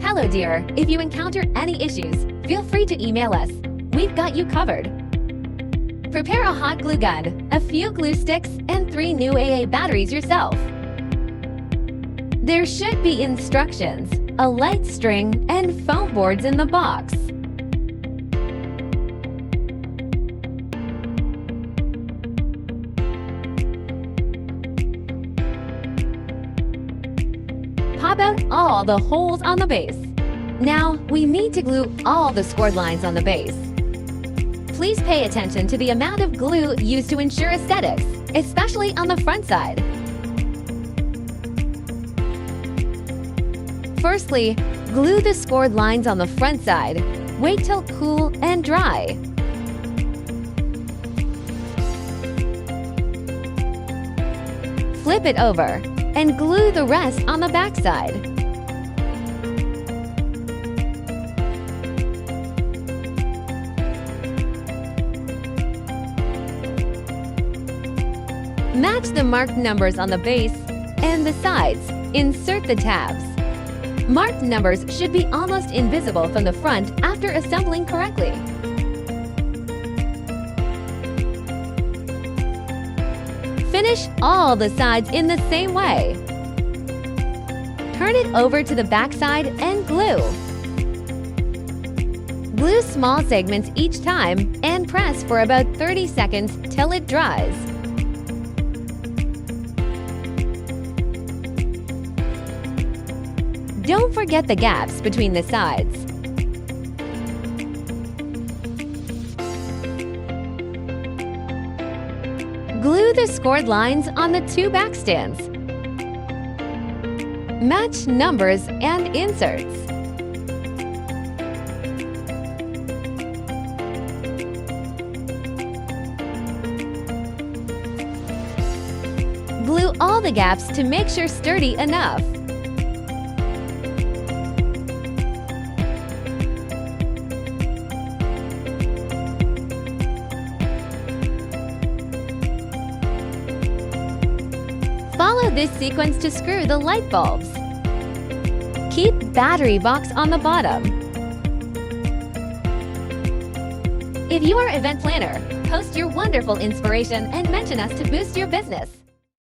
Hello dear, if you encounter any issues, feel free to email us. We've got you covered. Prepare a hot glue gun, a few glue sticks, and 3 new AA batteries yourself. There should be instructions, a light string, and foam boards in the box. Pop out all the holes on the base. Now, we need to glue all the scored lines on the base. Please pay attention to the amount of glue used to ensure aesthetics, especially on the front side. Firstly, glue the scored lines on the front side. Wait till cool and dry. Flip it over and glue the rest on the back side. Match the marked numbers on the base and the sides. Insert the tabs. Marked numbers should be almost invisible from the front after assembling correctly. Finish all the sides in the same way. Turn it over to the back side and glue. Glue small segments each time and press for about 30 seconds till it dries. Don't forget the gaps between the sides. Glue the scored lines on the 2 back stands. Match numbers and inserts. Glue all the gaps to make sure sturdy enough. Follow this sequence to screw the light bulbs. Keep battery box on the bottom. If you are an event planner, post your wonderful inspiration and mention us to boost your business.